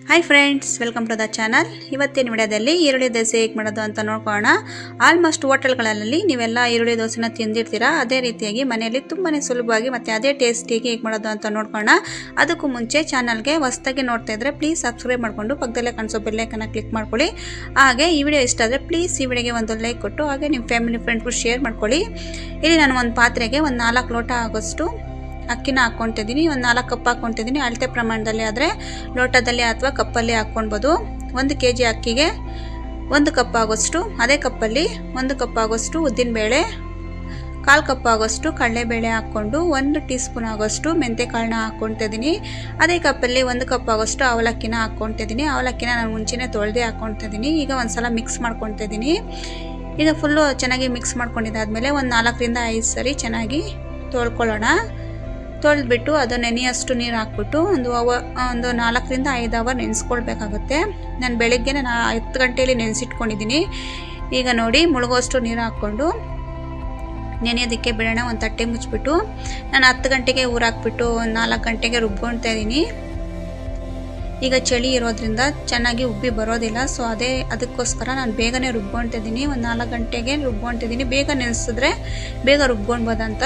Hi friends, welcome to the channel. ಇವತ್ತಿನ ವಿಡಿಯೋದಲ್ಲಿ ಈರುಳ್ಳಿ ದೋಸೆ ಹೇಗೆ ಮಾಡೋದು ಅಂತ ನೋಡ್ಕೊಳ್ಳೋಣ. ಆಲ್ಮೋಸ್ಟ್ ಹೋಟೆಲ್ಗಳಲ್ಲಿ ನೀವೆಲ್ಲ ಈರುಳ್ಳಿ ದೋಸೆನ ತಿಂದಿರ್ತೀರಾ. ಅದೇ ರೀತಿಯಾಗಿ ಮನೆಯಲ್ಲಿ ತುಂಬಾ ಸುಲಭವಾಗಿ ಮತ್ತು ಅದೇ ಟೇಸ್ಟಿಗೆ ಹೇಗೆ ಮಾಡೋದು ಅಂತ ನೋಡ್ಕೊಳ್ಳೋಣ. ಅದಕ್ಕೂ ಮುಂಚೆ ಚಾನಲ್ಗೆ ಹೊಸದಾಗಿ ನೋಡ್ತಾ ಇದ್ದರೆ ಪ್ಲೀಸ್ ಸಬ್ಸ್ಕ್ರೈಬ್ ಮಾಡಿಕೊಂಡು ಪಕ್ಕದಲ್ಲೇ ಕಾಣಿಸೋ ಬೆಲ್ಲೈಕನ್ನ ಕ್ಲಿಕ್ ಮಾಡ್ಕೊಳ್ಳಿ. ಹಾಗೆ ಈ ವಿಡಿಯೋ ಇಷ್ಟ ಆದರೆ ಪ್ಲೀಸ್ ಈ ವಿಡಿಯೋಗೆ ಒಂದು ಲೈಕ್ ಕೊಟ್ಟು ಹಾಗೆ ನಿಮ್ಮ ಫ್ಯಾಮಿಲಿ ಫ್ರೆಂಡ್ಗೂ ಶೇರ್ ಮಾಡ್ಕೊಳ್ಳಿ. ಇಲ್ಲಿ ನಾನು ಒಂದು ಪಾತ್ರೆಗೆ ಒಂದು 4 ಲೋಟ ಆಗೋಷ್ಟು ಅಕ್ಕಿನ ಹಾಕ್ಕೊತಿದ್ದೀನಿ. ಒಂದು 4 ಕಪ್ ಹಾಕ್ಕೊತಿದ್ದೀನಿ. ಅಳತೆ ಪ್ರಮಾಣದಲ್ಲಿ ಆದರೆ ಲೋಟದಲ್ಲಿ ಅಥವಾ ಕಪ್ಪಲ್ಲಿ ಹಾಕ್ಕೊಳ್ಬೋದು. 1 kg ಅಕ್ಕಿಗೆ 1 ಕಪ್ ಆಗೋಷ್ಟು, ಅದೇ ಕಪ್ಪಲ್ಲಿ 1 ಕಪ್ ಆಗೋಷ್ಟು ಉದ್ದಿನಬೇಳೆ, 1/4 ಕಪ್ ಆಗೋಷ್ಟು ಕಡಲೆಬೇಳೆ ಹಾಕ್ಕೊಂಡು 1 ಟೀ ಸ್ಪೂನ್ ಆಗೋಷ್ಟು ಮೆಂತ್ಯಕಾಳನ್ನ ಹಾಕ್ಕೊತಿದ್ದೀನಿ. ಅದೇ ಕಪ್ಪಲ್ಲಿ 1 ಕಪ್ ಆಗೋಷ್ಟು ಅವಲಕ್ಕಿನ ಹಾಕ್ಕೊತಿದ್ದೀನಿ. ಅವಲಕ್ಕಿನ ನಾನು ಮುಂಚೆನೇ ತೊಳೆದೇ ಹಾಕ್ಕೊತಿದ್ದೀನಿ. ಈಗ ಒಂದು ಸಲ ಮಿಕ್ಸ್ ಮಾಡ್ಕೊತಿದ್ದೀನಿ. ಈಗ ಫುಲ್ಲು ಚೆನ್ನಾಗಿ ಮಿಕ್ಸ್ ಮಾಡ್ಕೊಂಡಿದ್ದಾದಮೇಲೆ ಒಂದು 4 ರಿಂದ 5 ಸರಿ ಚೆನ್ನಾಗಿ ತೊಳ್ಕೊಳ್ಳೋಣ. ತೊಳೆದ್ಬಿಟ್ಟು ಅದು ನೆನೆಯಷ್ಟು ನೀರು ಹಾಕ್ಬಿಟ್ಟು ಒಂದು 4 ರಿಂದ 5 ಅವರ್ ನೆನೆಸ್ಕೊಳ್ಬೇಕಾಗುತ್ತೆ. ನಾನು ಬೆಳಗ್ಗೆನೇ 10 ಗಂಟೆಯಲ್ಲಿ ನೆನೆಸಿಟ್ಕೊಂಡಿದ್ದೀನಿ. ಈಗ ನೋಡಿ ಮುಳುಗೋಷ್ಟು ನೀರು ಹಾಕ್ಕೊಂಡು ನೆನೆಯೋದಕ್ಕೆ ಬಿಡೋಣ. ಒಂದು ತಟ್ಟೆ ಮುಚ್ಚಿಬಿಟ್ಟು ನಾನು 10 ಗಂಟೆಗೆ ಊರಾಕ್ಬಿಟ್ಟು ಒಂದು 4 ಗಂಟೆಗೆ ರುಬ್ಕೊಳ್ತಾ ಇದ್ದೀನಿ. ಈಗ ಚಳಿ ಇರೋದ್ರಿಂದ ಚೆನ್ನಾಗಿ ಉಬ್ಬಿ ಬರೋದಿಲ್ಲ. ಸೊ ಅದಕ್ಕೋಸ್ಕರ ನಾನು ಬೇಗನೆ ರುಬ್ಕೊಳ್ತಾ ಇದ್ದೀನಿ. ಒಂದು 4 ಗಂಟೆಗೆ ರುಬ್ಕೊಳ್ತಿದ್ದೀನಿ. ಬೇಗ ನೆನೆಸಿದ್ರೆ ಬೇಗ ರುಬ್ಕೊಳ್ಬೋದಂತ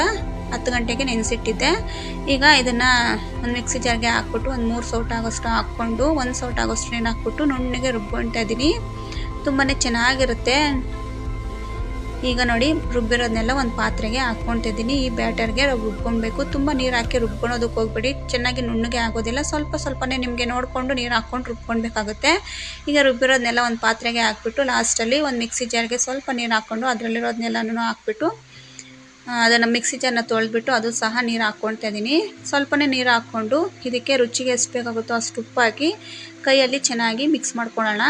10 ಗಂಟೆಗೆ ನೆನೆಸಿಟ್ಟಿದ್ದೆ. ಈಗ ಇದನ್ನು ಒಂದು ಮಿಕ್ಸಿ ಜಾರ್ಗೆ ಹಾಕ್ಬಿಟ್ಟು ಒಂದು 3 ಸೌಟ್ ಆಗೋಷ್ಟು ಹಾಕ್ಕೊಂಡು 1 ಸೌಟ್ ಆಗೋಷ್ಟು ನೀರು ಹಾಕ್ಬಿಟ್ಟು ನುಣ್ಣಗೆ ರುಬ್ಕೊಳ್ತಾ ಇದ್ದೀನಿ. ತುಂಬಾ ಚೆನ್ನಾಗಿರುತ್ತೆ. ಈಗ ನೋಡಿ ರುಬ್ಬಿರೋದನ್ನೆಲ್ಲ ಒಂದು ಪಾತ್ರೆಗೆ ಹಾಕ್ಕೊತಿದ್ದೀನಿ. ಈ ಬ್ಯಾಟರ್ಗೆ ರುಬ್ಕೊಳ್ಬೇಕು. ತುಂಬ ನೀರು ಹಾಕಿ ರುಬ್ಕೊಳೋದಕ್ಕೆ ಹೋಗ್ಬೇಡಿ, ಚೆನ್ನಾಗಿ ನುಣ್ಣಗೆ ಆಗೋದಿಲ್ಲ. ಸ್ವಲ್ಪನೇ ನಿಮಗೆ ನೋಡಿಕೊಂಡು ನೀರು ಹಾಕ್ಕೊಂಡು ರುಬ್ಕೊಳ್ಬೇಕಾಗುತ್ತೆ. ಈಗ ರುಬ್ಬಿರೋದನ್ನೆಲ್ಲ ಒಂದು ಪಾತ್ರೆಗೆ ಹಾಕ್ಬಿಟ್ಟು ಲಾಸ್ಟಲ್ಲಿ ಒಂದು ಮಿಕ್ಸಿ ಜಾರ್ಗೆ ಸ್ವಲ್ಪ ನೀರು ಹಾಕ್ಕೊಂಡು ಅದರಲ್ಲಿರೋದನ್ನೆಲ್ಲನೂ ಹಾಕ್ಬಿಟ್ಟು ಅದನ್ನು ಮಿಕ್ಸಿ ಜಾರ್ನ ತೊಳೆದ್ಬಿಟ್ಟು ಅದು ಸಹ ನೀರು ಹಾಕ್ಕೊಳ್ತಾ ಇದ್ದೀನಿ. ಸ್ವಲ್ಪನೇ ನೀರು ಹಾಕ್ಕೊಂಡು ಇದಕ್ಕೆ ರುಚಿಗೆ ಎಷ್ಟು ಬೇಕಾಗುತ್ತೋ ಅಷ್ಟು ಉಪ್ಪು ಹಾಕಿ ಕೈಯಲ್ಲಿ ಚೆನ್ನಾಗಿ ಮಿಕ್ಸ್ ಮಾಡ್ಕೊಳ್ಳೋಣ.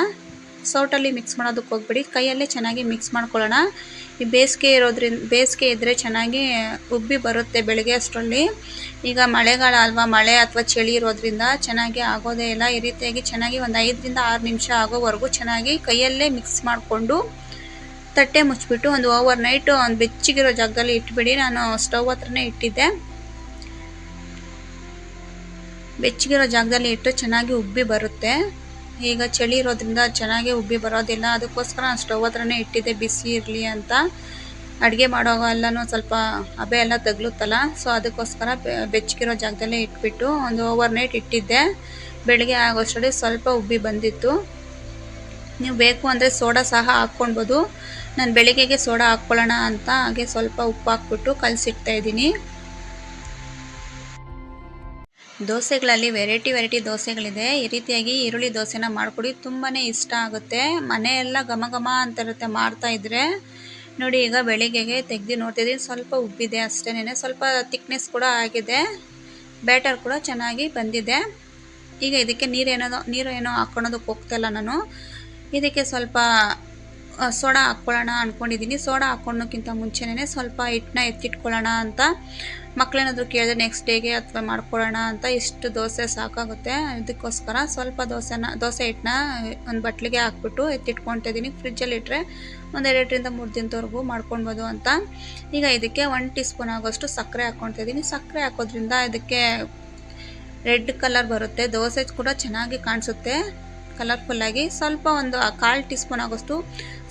ಸೌಟಲ್ಲಿ ಮಿಕ್ಸ್ ಮಾಡೋದಕ್ಕೆ ಹೋಗ್ಬಿಡಿ, ಕೈಯಲ್ಲೇ ಚೆನ್ನಾಗಿ ಮಿಕ್ಸ್ ಮಾಡ್ಕೊಳ್ಳೋಣ. ಈ ಬೇಸಿಗೆ ಇದ್ದರೆ ಚೆನ್ನಾಗಿ ಉಬ್ಬಿ ಬರುತ್ತೆ ಬೆಳಗ್ಗೆ ಅಷ್ಟರಲ್ಲಿ. ಈಗ ಮಳೆಗಾಲ ಅಲ್ವಾ, ಮಳೆ ಅಥವಾ ಚಳಿ ಇರೋದ್ರಿಂದ ಚೆನ್ನಾಗಿ ಆಗೋದೇ ಇಲ್ಲ. ಈ ರೀತಿಯಾಗಿ ಚೆನ್ನಾಗಿ ಒಂದು 5 ರಿಂದ 6 ನಿಮಿಷ ಆಗೋವರೆಗೂ ಚೆನ್ನಾಗಿ ಕೈಯಲ್ಲೇ ಮಿಕ್ಸ್ ಮಾಡಿಕೊಂಡು ತಟ್ಟೆ ಮುಚ್ಚಿಬಿಟ್ಟು ಒಂದು ಓವರ್ ನೈಟು ಒಂದು ಬೆಚ್ಚಗಿರೋ ಜಾಗದಲ್ಲಿ ಇಟ್ಬಿಡಿ. ನಾನು ಸ್ಟವ್ ಹತ್ರನೇ ಇಟ್ಟಿದ್ದೆ. ಬೆಚ್ಚಗಿರೋ ಜಾಗದಲ್ಲಿ ಇಟ್ಟು ಚೆನ್ನಾಗಿ ಉಬ್ಬಿ ಬರುತ್ತೆ. ಈಗ ಚಳಿ ಇರೋದ್ರಿಂದ ಚೆನ್ನಾಗಿ ಉಬ್ಬಿ ಬರೋದಿಲ್ಲ. ಅದಕ್ಕೋಸ್ಕರ ನಾನು ಸ್ಟವ್ ಹತ್ರನೇ ಇಟ್ಟಿದ್ದೆ, ಬಿಸಿ ಇರಲಿ ಅಂತ. ಅಡುಗೆ ಮಾಡುವಾಗ ಎಲ್ಲನೂ ಸ್ವಲ್ಪ ಹಬೆ ಎಲ್ಲ ತಗಲುತ್ತಲ್ಲ, ಸೊ ಅದಕ್ಕೋಸ್ಕರ ಬೆಚ್ಚಗಿರೋ ಜಾಗದಲ್ಲೇ ಇಟ್ಬಿಟ್ಟು ಒಂದು ಓವರ್ ನೈಟ್ ಇಟ್ಟಿದ್ದೆ. ಬೆಳಗ್ಗೆ ಆಗೋಷ್ಟರಲ್ಲಿ ಸ್ವಲ್ಪ ಉಬ್ಬಿ ಬಂದಿತ್ತು. ನೀವು ಬೇಕು ಅಂದರೆ ಸೋಡಾ ಸಹ ಹಾಕ್ಕೊಳ್ಬೋದು. ನಾನು ಬೆಳಿಗ್ಗೆಗೆ ಸೋಡಾ ಹಾಕ್ಕೊಳ್ಳೋಣ ಅಂತ ಹಾಗೆ ಸ್ವಲ್ಪ ಉಪ್ಪು ಹಾಕ್ಬಿಟ್ಟು ಕಲಸಿಡ್ತಾ ಇದ್ದೀನಿ. ದೋಸೆಗಳಲ್ಲಿ ವೆರೈಟಿ ದೋಸೆಗಳಿದೆ. ಈ ರೀತಿಯಾಗಿ ಈರುಳ್ಳಿ ದೋಸೆನ ಮಾಡಿಕೊಡಿ, ತುಂಬಾ ಇಷ್ಟ ಆಗುತ್ತೆ. ಮನೆಯೆಲ್ಲ ಘಮ ಘಮ ಅಂತ ಇರುತ್ತೆ ಮಾಡ್ತಾ ಇದ್ರೆ. ನೋಡಿ ಈಗ ಬೆಳಿಗ್ಗೆಗೆ ತೆಗೆದು ನೋಡ್ತಿದ್ದೀನಿ, ಸ್ವಲ್ಪ ಉಬ್ಬಿದೆ ಅಷ್ಟೇನೆ. ಸ್ವಲ್ಪ ತಿಕ್ನೆಸ್ ಕೂಡ ಆಗಿದೆ, ಬ್ಯಾಟರ್ ಕೂಡ ಚೆನ್ನಾಗಿ ಬಂದಿದೆ. ಈಗ ಇದಕ್ಕೆ ನೀರು ಏನೋ ಹಾಕ್ಕೊಳೋದಕ್ಕೆ ಹೋಗ್ತಾಯಿಲ್ಲ ನಾನು. ಇದಕ್ಕೆ ಸ್ವಲ್ಪ ಸೋಡಾ ಹಾಕ್ಕೊಳ್ಳೋಣ ಅಂದ್ಕೊಂಡಿದ್ದೀನಿ. ಸೋಡಾ ಹಾಕ್ಕೊಳ್ಳೋಕ್ಕಿಂತ ಮುಂಚೆನೇ ಸ್ವಲ್ಪ ಹಿಟ್ಟನ್ನ ಎತ್ತಿಟ್ಕೊಳ್ಳೋಣ ಅಂತ. ಮಕ್ಕಳೇನಾದರೂ ಕೇಳಿದ್ರೆ ನೆಕ್ಸ್ಟ್ ಡೇಗೆ ಅಥವಾ ಮಾಡ್ಕೊಳ್ಳೋಣ ಅಂತ. ಇಷ್ಟು ದೋಸೆ ಸಾಕಾಗುತ್ತೆ. ಇದಕ್ಕೋಸ್ಕರ ಸ್ವಲ್ಪ ದೋಸೆ ಹಿಟ್ಟನ್ನ ಒಂದು ಬಟ್ಲಿಗೆ ಹಾಕ್ಬಿಟ್ಟು ಎತ್ತಿಟ್ಕೊಳ್ತಾ ಇದ್ದೀನಿ. ಫ್ರಿಜ್ಜಲ್ಲಿ ಇಟ್ಟರೆ ಒಂದು 2 ರಿಂದ 3 ದಿನದವರೆಗೂ ಮಾಡ್ಕೊಳ್ಬೋದು ಅಂತ. ಈಗ ಇದಕ್ಕೆ 1 ಟೀ ಸ್ಪೂನ್ ಆಗೋಷ್ಟು ಸಕ್ಕರೆ ಹಾಕ್ಕೊಳ್ತಾ ಇದ್ದೀನಿ. ಸಕ್ಕರೆ ಹಾಕೋದ್ರಿಂದ ಇದಕ್ಕೆ ರೆಡ್ ಕಲರ್ ಬರುತ್ತೆ, ದೋಸೆ ಕೂಡ ಚೆನ್ನಾಗಿ ಕಾಣಿಸುತ್ತೆ ಕಲರ್ಫುಲ್ಲಾಗಿ. ಸ್ವಲ್ಪ ಒಂದು 1/4 ಟೀ ಸ್ಪೂನ್ ಆಗೋಷ್ಟು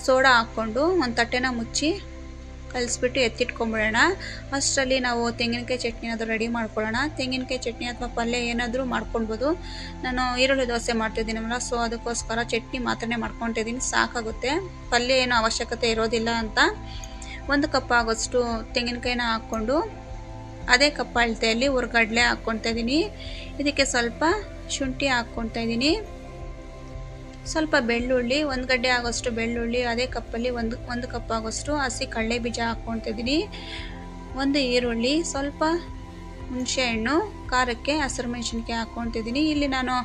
ಸೋಡಾ ಹಾಕ್ಕೊಂಡು ಒಂದು ತಟ್ಟೆನ ಮುಚ್ಚಿ ಕಲಿಸ್ಬಿಟ್ಟು ಎತ್ತಿಟ್ಕೊಂಬಿಡೋಣ. ಅಷ್ಟರಲ್ಲಿ ನಾವು ತೆಂಗಿನಕಾಯಿ ಚಟ್ನಿ ಏನಾದರೂ ರೆಡಿ ಮಾಡ್ಕೊಳ್ಳೋಣ. ತೆಂಗಿನಕಾಯಿ ಚಟ್ನಿ ಅಥವಾ ಪಲ್ಯ ಏನಾದರೂ ಮಾಡ್ಕೊಳ್ಬೋದು. ನಾನು ಈರುಳ್ಳಿ ದೋಸೆ ಮಾಡ್ತಿದ್ದೀನಲ್ಲ, ಸೊ ಅದಕ್ಕೋಸ್ಕರ ಚಟ್ನಿ ಮಾತ್ರನೇ ಮಾಡ್ಕೊತಿದ್ದೀನಿ, ಸಾಕಾಗುತ್ತೆ. ಪಲ್ಯ ಏನೋ ಅವಶ್ಯಕತೆ ಇರೋದಿಲ್ಲ ಅಂತ. 1 ಕಪ್ ಆಗೋಷ್ಟು ತೆಂಗಿನಕಾಯಿನ ಹಾಕ್ಕೊಂಡು ಅದೇ ಕಪ್ ಅಳತೆಯಲ್ಲಿ ಹುರ್ಗಡ್ಲೆ ಹಾಕ್ಕೊತಾ ಇದ್ದೀನಿ. ಇದಕ್ಕೆ ಸ್ವಲ್ಪ ಶುಂಠಿ ಹಾಕ್ಕೊತಾ ಇದ್ದೀನಿ, ಸ್ವಲ್ಪ ಬೆಳ್ಳುಳ್ಳಿ, 1 ಗಡ್ಡೆ ಆಗೋಷ್ಟು ಬೆಳ್ಳುಳ್ಳಿ, ಅದೇ ಕಪ್ಪಲ್ಲಿ ಒಂದು ಕಪ್ ಆಗೋಷ್ಟು ಹಸಿ ಕಡಲೆ ಬೀಜ ಹಾಕ್ಕೊತಾ ಇದ್ದೀನಿ. 1 ಈರುಳ್ಳಿ, ಸ್ವಲ್ಪ ಹುಣಸೆಹಣ್ಣು, ಖಾರಕ್ಕೆ ಹಸಿರು ಮೆಣಸಿನ್ಕಾಯಿ ಹಾಕ್ಕೊತಿದ್ದೀನಿ. ಇಲ್ಲಿ ನಾನು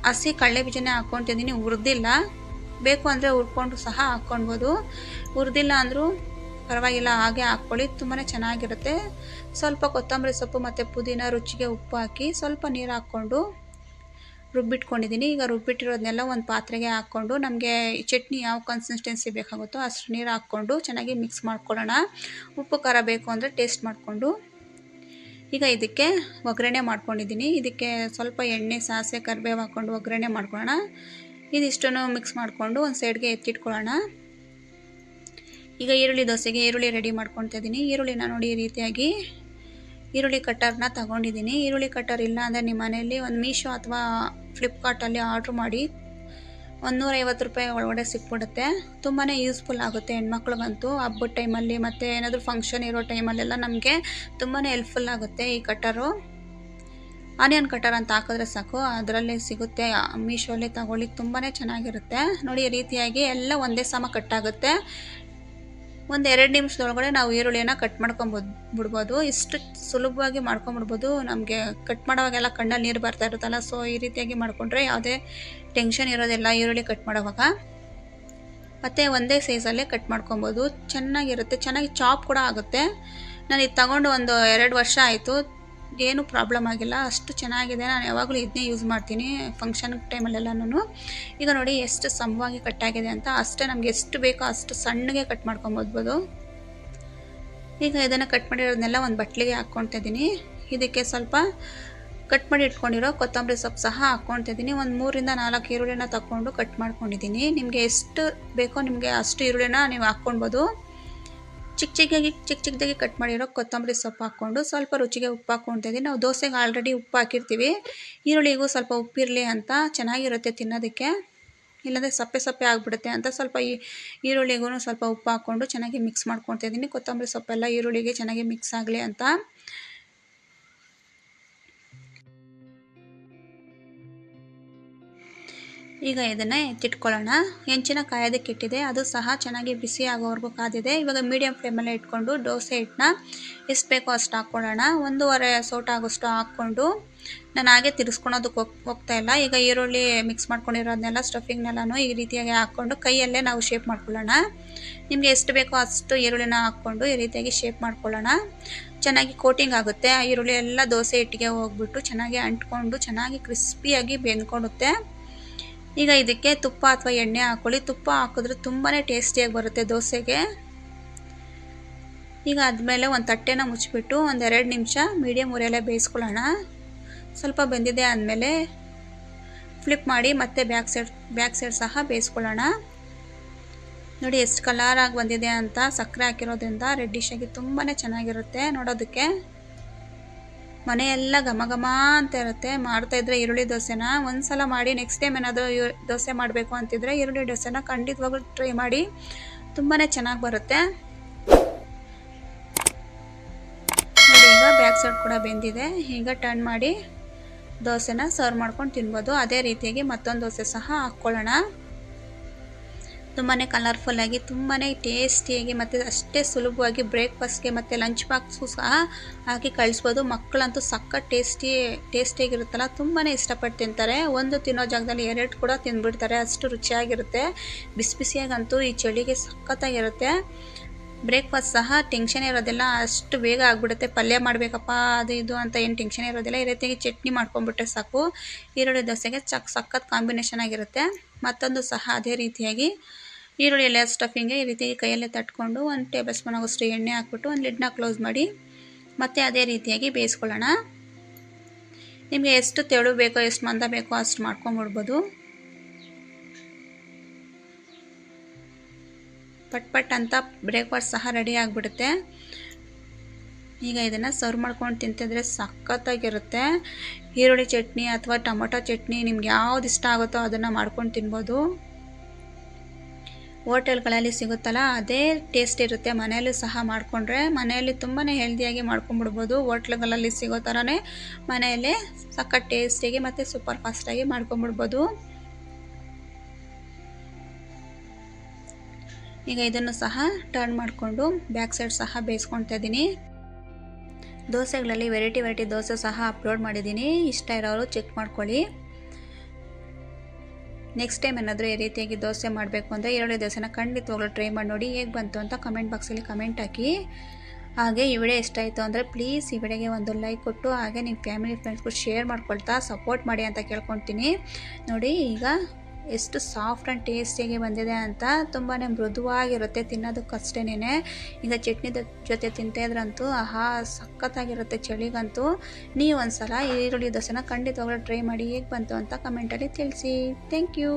ಹಸಿ ಕಡಲೆ ಬೀಜನೇ ಹಾಕ್ಕೊತಿದ್ದೀನಿ, ಹುರಿದಿಲ್ಲ. ಬೇಕು ಅಂದರೆ ಹುರ್ಕೊಂಡು ಸಹ ಹಾಕ್ಕೊಳ್ಬೋದು, ಹುರಿದಿಲ್ಲ ಅಂದರೂ ಪರವಾಗಿಲ್ಲ, ಹಾಗೆ ಹಾಕ್ಕೊಳ್ಳಿ, ತುಂಬಾ ಚೆನ್ನಾಗಿರುತ್ತೆ. ಸ್ವಲ್ಪ ಕೊತ್ತಂಬರಿ ಸೊಪ್ಪು ಮತ್ತು ಪುದೀನ, ರುಚಿಗೆ ಉಪ್ಪು ಹಾಕಿ ಸ್ವಲ್ಪ ನೀರು ಹಾಕ್ಕೊಂಡು ರುಬ್ಬಿಟ್ಕೊಂಡಿದ್ದೀನಿ. ಈಗ ರುಬ್ಬಿಟ್ಟಿರೋದನ್ನೆಲ್ಲ ಒಂದು ಪಾತ್ರೆಗೆ ಹಾಕ್ಕೊಂಡು ನಮಗೆ ಚಟ್ನಿ ಯಾವ ಕನ್ಸಿಸ್ಟೆನ್ಸಿ ಬೇಕಾಗುತ್ತೋ ಅಷ್ಟು ನೀರು ಹಾಕ್ಕೊಂಡು ಚೆನ್ನಾಗಿ ಮಿಕ್ಸ್ ಮಾಡ್ಕೊಳ್ಳೋಣ. ಉಪ್ಪು ಖಾರ ಬೇಕು ಅಂದರೆ ಟೇಸ್ಟ್ ಮಾಡಿಕೊಂಡು ಈಗ ಇದಕ್ಕೆ ಒಗ್ಗರಣೆ ಮಾಡ್ಕೊಂಡಿದ್ದೀನಿ. ಇದಕ್ಕೆ ಸ್ವಲ್ಪ ಎಣ್ಣೆ, ಸಾಸಿವೆ, ಕರಿಬೇವು ಹಾಕ್ಕೊಂಡು ಒಗ್ಗರಣೆ ಮಾಡ್ಕೊಳ್ಳೋಣ. ಇದಿಷ್ಟನ್ನು ಮಿಕ್ಸ್ ಮಾಡಿಕೊಂಡು ಒಂದು ಸೈಡ್ಗೆ ಎತ್ತಿಟ್ಕೊಳ್ಳೋಣ. ಈಗ ಈರುಳ್ಳಿ ದೋಸೆಗೆ ಈರುಳ್ಳಿ ರೆಡಿ ಮಾಡ್ಕೊತಾ ಇದ್ದೀನಿ. ಈರುಳ್ಳಿನ ನೋಡಿ ಈ ರೀತಿಯಾಗಿ ಈರುಳ್ಳಿ ಕಟ್ಟರ್ನ ತಗೊಂಡಿದ್ದೀನಿ. ಈರುಳ್ಳಿ ಕಟ್ಟರ್ ಇಲ್ಲ ಅಂದರೆ ನಿಮ್ಮ ಮನೆಯಲ್ಲಿ ಒಂದು ಮೀಶೋ ಅಥವಾ ಫ್ಲಿಪ್ಕಾರ್ಟಲ್ಲಿ ಆರ್ಡ್ರ್ ಮಾಡಿ. 150 ರೂಪಾಯಿ ಒಳಗಡೆ ಸಿಕ್ಬಿಡುತ್ತೆ. ತುಂಬಾ ಯೂಸ್ಫುಲ್ ಆಗುತ್ತೆ ಹೆಣ್ಮಕ್ಳಿಗಂತೂ. ಹಬ್ಬದ ಟೈಮಲ್ಲಿ ಮತ್ತು ಏನಾದರೂ ಫಂಕ್ಷನ್ ಇರೋ ಟೈಮಲ್ಲೆಲ್ಲ ನಮಗೆ ತುಂಬಾ ಹೆಲ್ಪ್ಫುಲ್ ಆಗುತ್ತೆ ಈ ಕಟ್ಟರು. ಆನಿಯನ್ ಕಟ್ಟರ್ ಅಂತ ಹಾಕಿದ್ರೆ ಸಾಕು, ಅದರಲ್ಲೇ ಸಿಗುತ್ತೆ. ಮೀಶೋಲ್ಲಿ ತಗೊಳ್ಳಿಕ್ಕೆ ತುಂಬಾ ಚೆನ್ನಾಗಿರುತ್ತೆ. ನೋಡಿ ಈ ರೀತಿಯಾಗಿ ಎಲ್ಲ ಒಂದೇ ಸಮ ಕಟ್ಟಾಗುತ್ತೆ. ಒಂದು 2 ನಿಮಿಷದೊಳಗಡೆ ನಾವು ಈರುಳ್ಳಿನ ಕಟ್ ಬಿಡ್ಬೋದು. ಇಷ್ಟು ಸುಲಭವಾಗಿ ಮಾಡ್ಕೊಂಬಿಡ್ಬೋದು. ನಮಗೆ ಕಟ್ ಮಾಡೋವಾಗೆಲ್ಲ ಕಣ್ಣಲ್ಲಿ ನೀರು ಬರ್ತಾ ಇರುತ್ತಲ್ಲ, ಸೊ ಈ ರೀತಿಯಾಗಿ ಮಾಡಿಕೊಂಡ್ರೆ ಯಾವುದೇ ಟೆನ್ಷನ್ ಇರೋದಿಲ್ಲ ಈರುಳ್ಳಿ ಕಟ್ ಮಾಡೋವಾಗ. ಮತ್ತು ಒಂದೇ ಸೈಜಲ್ಲೇ ಕಟ್ ಮಾಡ್ಕೊಬೋದು. ಚೆನ್ನಾಗಿರುತ್ತೆ, ಚೆನ್ನಾಗಿ ಚಾಪ್ ಕೂಡ ಆಗುತ್ತೆ. ನಾನು ಇದು ತಗೊಂಡು ಒಂದು 2 ವರ್ಷ ಆಯಿತು, ಏನೂ ಪ್ರಾಬ್ಲಮ್ ಆಗಿಲ್ಲ. ಅಷ್ಟು ಚೆನ್ನಾಗಿದೆ. ನಾನು ಯಾವಾಗಲೂ ಇದನ್ನೇ ಯೂಸ್ ಮಾಡ್ತೀನಿ ಫಂಕ್ಷನ್ ಟೈಮಲ್ಲೆಲ್ಲನೂ. ಈಗ ನೋಡಿ ಎಷ್ಟು ಸಮವಾಗಿ ಕಟ್ಟಾಗಿದೆ ಅಂತ. ಅಷ್ಟೇ ನಮಗೆ ಎಷ್ಟು ಬೇಕೋ ಅಷ್ಟು ಸಣ್ಣಗೆ ಕಟ್ ಮಾಡ್ಕೊಬೋದು. ಈಗ ಇದನ್ನು ಕಟ್ ಮಾಡಿರೋದನ್ನೆಲ್ಲ ಒಂದು ಬಟ್ಲಿಗೆ ಹಾಕ್ಕೊಳ್ತಾ ಇದ್ದೀನಿ. ಇದಕ್ಕೆ ಸ್ವಲ್ಪ ಕಟ್ ಮಾಡಿ ಇಟ್ಕೊಂಡಿರೋ ಕೊತ್ತಂಬರಿ ಸೊಪ್ಪು ಸಹ ಹಾಕ್ಕೊಳ್ತಾ ಇದ್ದೀನಿ. ಒಂದು 3 ರಿಂದ 4 ಈರುಳ್ಳಿನ ತಗೊಂಡು ಕಟ್ ಮಾಡ್ಕೊಂಡಿದ್ದೀನಿ. ನಿಮಗೆ ಎಷ್ಟು ಬೇಕೋ ನಿಮಗೆ ಅಷ್ಟು ಈರುಳ್ಳಿನ ನೀವು ಹಾಕ್ಕೊಳ್ಬೋದು. ಚಿಕ್ಕ ಚಿಕ್ಕದಾಗಿ ಕಟ್ ಮಾಡಿರೋ ಕೊತ್ತಂಬರಿ ಸೊಪ್ಪು ಹಾಕ್ಕೊಂಡು ಸ್ವಲ್ಪ ರುಚಿಗೆ ಉಪ್ಪು ಹಾಕ್ಕೊಳ್ತಾ ಇದ್ದೀನಿ. ನಾವು ದೋಸೆಗೆ ಆಲ್ರೆಡಿ ಉಪ್ಪು ಹಾಕಿರ್ತೀವಿ. ಈರುಳ್ಳಿಗೂ ಸ್ವಲ್ಪ ಉಪ್ಪಿರಲಿ ಅಂತ, ಚೆನ್ನಾಗಿರುತ್ತೆ ತಿನ್ನೋದಕ್ಕೆ. ಇಲ್ಲಾಂದರೆ ಸಪ್ಪೆ ಆಗಿಬಿಡುತ್ತೆ ಅಂತ ಸ್ವಲ್ಪ ಈರುಳ್ಳಿಗೂ ಸ್ವಲ್ಪ ಉಪ್ಪು ಹಾಕ್ಕೊಂಡು ಚೆನ್ನಾಗಿ ಮಿಕ್ಸ್ ಮಾಡ್ಕೊಳ್ತಾ ಇದ್ದೀನಿ. ಕೊತ್ತಂಬರಿ ಸೊಪ್ಪೆಲ್ಲ ಈರುಳ್ಳಿಗೆ ಚೆನ್ನಾಗಿ ಮಿಕ್ಸ್ ಆಗಲಿ ಅಂತ. ಈಗ ಇದನ್ನು ಎತ್ತಿಟ್ಕೊಳ್ಳೋಣ. ಹೆಂಚಿನ ಕಾಯೋದಕ್ಕೆ ಇಟ್ಟಿದೆ, ಅದು ಸಹ ಚೆನ್ನಾಗಿ ಬಿಸಿ ಆಗೋವರೆಗೂ ಕಾದಿದೆ. ಇವಾಗ ಮೀಡಿಯಮ್ ಫ್ಲೇಮಲ್ಲೇ ಇಟ್ಕೊಂಡು ದೋಸೆ ಹಿಟ್ಟನ್ನ ಎಷ್ಟು ಬೇಕೋ ಅಷ್ಟು ಹಾಕ್ಕೊಳ್ಳೋಣ. 1.5 ಸೌಟ ಆಗೋಷ್ಟು ಹಾಕ್ಕೊಂಡು ನಾನು ಹಾಗೆ ತಿರ್ಸ್ಕೊಳೋದಕ್ಕೆ ಹೋಗ್ತಾ ಇಲ್ಲ. ಈಗ ಈರುಳ್ಳಿ ಮಿಕ್ಸ್ ಮಾಡ್ಕೊಂಡಿರೋದನ್ನೆಲ್ಲ ಸ್ಟಫಿಂಗ್ನೆಲ್ಲನೂ ಈ ರೀತಿಯಾಗಿ ಹಾಕ್ಕೊಂಡು ಕೈಯಲ್ಲೇ ನಾವು ಶೇಪ್ ಮಾಡ್ಕೊಳ್ಳೋಣ. ನಿಮಗೆ ಎಷ್ಟು ಬೇಕೋ ಅಷ್ಟು ಈರುಳ್ಳಿನ ಹಾಕ್ಕೊಂಡು ಈ ರೀತಿಯಾಗಿ ಶೇಪ್ ಮಾಡ್ಕೊಳ್ಳೋಣ. ಚೆನ್ನಾಗಿ ಕೋಟಿಂಗ್ ಆಗುತ್ತೆ. ಈರುಳ್ಳಿ ಎಲ್ಲ ದೋಸೆ ಹಿಟ್ಟಿಗೆ ಹೋಗ್ಬಿಟ್ಟು ಚೆನ್ನಾಗಿ ಅಂಟ್ಕೊಂಡು ಚೆನ್ನಾಗಿ ಕ್ರಿಸ್ಪಿಯಾಗಿ ಬೆಂದ್ಕೊಳುತ್ತೆ. ಈಗ ಇದಕ್ಕೆ ತುಪ್ಪ ಅಥವಾ ಎಣ್ಣೆ ಹಾಕ್ಕೊಳ್ಳಿ. ತುಪ್ಪ ಹಾಕಿದ್ರೆ ತುಂಬಾ ಟೇಸ್ಟಿಯಾಗಿ ಬರುತ್ತೆ ದೋಸೆಗೆ. ಈಗ ಆದಮೇಲೆ ಒಂದು ತಟ್ಟೆನ ಮುಚ್ಚಿಬಿಟ್ಟು ಒಂದು 2 ನಿಮಿಷ ಮೀಡಿಯಮ್ ಉರಿಯಲ್ಲೇ ಬೇಯಿಸ್ಕೊಳ್ಳೋಣ. ಸ್ವಲ್ಪ ಬೆಂದಿದೆ ಆದಮೇಲೆ ಫ್ಲಿಪ್ ಮಾಡಿ ಮತ್ತೆ ಬ್ಯಾಕ್ ಸೈಡ್ ಸಹ ಬೇಯಿಸ್ಕೊಳ್ಳೋಣ. ನೋಡಿ ಎಷ್ಟು ಕಲರಾಗಿ ಬಂದಿದೆ ಅಂತ. ಸಕ್ಕರೆ ಹಾಕಿರೋದ್ರಿಂದ ರೆಡ್ಡಿಶ್ ಆಗಿ ತುಂಬಾ ಚೆನ್ನಾಗಿರುತ್ತೆ ನೋಡೋದಕ್ಕೆ. ಮನೆಯೆಲ್ಲ ಘಮ ಘಮ ಅಂತ ಇರುತ್ತೆ. ಮಾಡ್ತಾಯಿದ್ರೆ ಈರುಳ್ಳಿ ದೋಸೆನ ಒಂದ್ಸಲ ಮಾಡಿ, ನೆಕ್ಸ್ಟ್ ಟೈಮ್ ಏನಾದರೂ ದೋಸೆ ಮಾಡಬೇಕು ಅಂತಿದ್ರೆ ಈರುಳ್ಳಿ ದೋಸೆನ ಖಂಡಿತವಾಗ್ಲೂ ಟ್ರೈ ಮಾಡಿ, ತುಂಬಾ ಚೆನ್ನಾಗಿ ಬರುತ್ತೆ. ನೋಡಿ ಈಗ ಬ್ಯಾಕ್ ಸೈಡ್ ಕೂಡ ಬೆಂದಿದೆ. ಈಗ ಟರ್ನ್ ಮಾಡಿ ದೋಸೆನ ಸರ್ವ್ ಮಾಡ್ಕೊಂಡು ತಿನ್ಬೋದು. ಅದೇ ರೀತಿಯಾಗಿ ಮತ್ತೊಂದು ದೋಸೆ ಸಹ ಹಾಕ್ಕೊಳ್ಳೋಣ. ತುಂಬಾ ಕಲರ್ಫುಲ್ಲಾಗಿ ತುಂಬಾ ಟೇಸ್ಟಿಯಾಗಿ ಮತ್ತು ಅಷ್ಟೇ ಸುಲಭವಾಗಿ ಬ್ರೇಕ್ಫಾಸ್ಟ್ಗೆ ಮತ್ತು ಲಂಚ್ ಬಾಕ್ಸು ಸಹ ಹಾಕಿ ಕಳಿಸ್ಬೋದು. ಮಕ್ಕಳಂತೂ ಸಖತ್ ಟೇಸ್ಟಿಯಾಗಿರುತ್ತಲ್ಲ, ತುಂಬಾ ಇಷ್ಟಪಟ್ಟು ತಿಂತಾರೆ. ಒಂದು ತಿನ್ನೋ ಜಾಗದಲ್ಲಿ 2 ಕೂಡ ತಿಂದ್ಬಿಡ್ತಾರೆ, ಅಷ್ಟು ರುಚಿಯಾಗಿರುತ್ತೆ. ಬಿಸಿಯಾಗಂತೂ ಈ ಚಳಿಗೆ ಸಖತ್ತಾಗಿರುತ್ತೆ. ಬ್ರೇಕ್ಫಾಸ್ಟ್ ಸಹ ಟೆನ್ಷನ್ ಇರೋದಿಲ್ಲ, ಅಷ್ಟು ಬೇಗ ಆಗಿಬಿಡುತ್ತೆ. ಪಲ್ಯ ಮಾಡಬೇಕಪ್ಪ ಅದು ಇದು ಅಂತ ಏನು ಟೆನ್ಷನ್ ಇರೋದಿಲ್ಲ. ಈ ರೀತಿಯಾಗಿ ಚಟ್ನಿ ಮಾಡ್ಕೊಂಡ್ಬಿಟ್ರೆ ಸಾಕು. ಈರುಳ್ಳಿ ದೋಸೆಗೆ ಸಖತ್ ಕಾಂಬಿನೇಷನ್ ಆಗಿರುತ್ತೆ. ಮತ್ತೊಂದು ಸಹ ಅದೇ ರೀತಿಯಾಗಿ ಈರುಳ್ಳಿ ಎಲ್ಲ ಸ್ಟಫಿಂಗ್ಗೆ ಈ ರೀತಿಯಾಗಿ ಕೈಯಲ್ಲೇ ತಟ್ಕೊಂಡು 1 ಟೇಬಲ್ ಸ್ಪೂನ್ ಆಗೋಷ್ಟು ಎಣ್ಣೆ ಹಾಕ್ಬಿಟ್ಟು ಒಂದು ಲಿಡ್ನ ಕ್ಲೋಸ್ ಮಾಡಿ ಮತ್ತೆ ಅದೇ ರೀತಿಯಾಗಿ ಬೇಯಿಸ್ಕೊಳ್ಳೋಣ. ನಿಮಗೆ ಎಷ್ಟು ತೆಳು ಬೇಕೋ ಎಷ್ಟು ಮಂದ ಬೇಕೋ ಅಷ್ಟು ಮಾಡ್ಕೊಂಬಿಡ್ಬೋದು. ಪಟ್ ಅಂತ ಬ್ರೇಕ್ಫಾಸ್ಟ್ ಸಹ ರೆಡಿ ಆಗಿಬಿಡುತ್ತೆ. ಈಗ ಇದನ್ನು ಸರ್ವ್ ಮಾಡ್ಕೊಂಡು ತಿಂತಿದ್ರೆ ಸಖತ್ತಾಗಿರುತ್ತೆ. ಈರುಳ್ಳಿ ಚಟ್ನಿ ಅಥವಾ ಟೊಮೊಟೊ ಚಟ್ನಿ ನಿಮ್ಗೆ ಯಾವ್ದು ಇಷ್ಟ ಆಗುತ್ತೋ ಅದನ್ನು ಮಾಡ್ಕೊಂಡು ತಿನ್ಬೋದು. ಹೋಟೆಲ್ಗಳಲ್ಲಿ ಸಿಗುತ್ತಲ್ಲ ಅದೇ ಟೇಸ್ಟ್ ಇರುತ್ತೆ. ಮನೆಯಲ್ಲೂ ಸಹ ಮಾಡಿಕೊಂಡ್ರೆ ಮನೆಯಲ್ಲಿ ತುಂಬಾ ಹೆಲ್ದಿಯಾಗಿ ಮಾಡ್ಕೊಂಬಿಡ್ಬೋದು. ಹೋಟ್ಲುಗಳಲ್ಲಿ ಸಿಗೋ ಥರನೇ ಮನೆಯಲ್ಲೇ ಸಖತ್ ಟೇಸ್ಟಿಯಾಗಿ ಮತ್ತು ಸೂಪರ್ ಫಾಸ್ಟಾಗಿ ಮಾಡ್ಕೊಂಬಿಡ್ಬೋದು. ಈಗ ಇದನ್ನು ಸಹ ಟರ್ನ್ ಮಾಡಿಕೊಂಡು ಬ್ಯಾಕ್ ಸೈಡ್ ಸಹ ಬೇಯಿಸ್ಕೊಳ್ತಾ ಇದ್ದೀನಿ. ದೋಸೆಗಳಲ್ಲಿ ವೆರೈಟಿ ದೋಸೆ ಸಹ ಅಪ್ಲೋಡ್ ಮಾಡಿದ್ದೀನಿ. ಇಷ್ಟ ಇರೋರು ಚೆಕ್ ಮಾಡ್ಕೊಳ್ಳಿ. ನೆಕ್ಸ್ಟ್ ಟೈಮ್ ಏನಾದರೂ ಈ ರೀತಿಯಾಗಿ ದೋಸೆ ಮಾಡಬೇಕು ಅಂದರೆ ಈರುಳ್ಳಿ ದೋಸೆನ ಖಂಡಿತವಾಗ್ಲೂ ಟ್ರೈ ಮಾಡಿ ನೋಡಿ. ಹೇಗೆ ಬಂತು ಅಂತ ಕಮೆಂಟ್ ಬಾಕ್ಸಲ್ಲಿ ಕಮೆಂಟ್ ಹಾಕಿ. ಹಾಗೆ ಈ ವಿಡಿಯೋ ಇಷ್ಟ ಆಯಿತು ಅಂದರೆ ಪ್ಲೀಸ್ ಈ ವಿಡಿಯೋಗೆ ಒಂದು ಲೈಕ್ ಕೊಟ್ಟು ಹಾಗೆ ನಿಮ್ಮ ಫ್ಯಾಮಿಲಿ ಫ್ರೆಂಡ್ಸ್ಗೂ ಶೇರ್ ಮಾಡ್ಕೊಳ್ತಾ ಸಪೋರ್ಟ್ ಮಾಡಿ ಅಂತ ಕೇಳ್ಕೊಳ್ತೀನಿ. ನೋಡಿ ಈಗ ಎಷ್ಟು ಸಾಫ್ಟ್ ಆ್ಯಂಡ್ ಟೇಸ್ಟಿಯಾಗಿ ಬಂದಿದೆ ಅಂತ. ತುಂಬಾ ಮೃದುವಾಗಿರುತ್ತೆ ತಿನ್ನೋದಕ್ಕಷ್ಟೇನೆ. ಈಗ ಚಟ್ನಿ ಜೊತೆ ತಿಂತಾಯಿದ್ರಂತೂ ಆಹಾ ಸಖತ್ತಾಗಿರುತ್ತೆ ಚಳಿಗಂತೂ. ನೀವು ಒಂದ್ಸಲ ಈರುಳ್ಳಿ ದೋಸೆನ ಖಂಡಿತವಾಗ್ಲೂ ಟ್ರೈ ಮಾಡಿ ಹೇಗೆ ಬಂತು ಅಂತ ಕಮೆಂಟಲ್ಲಿ ತಿಳಿಸಿ. Thank you.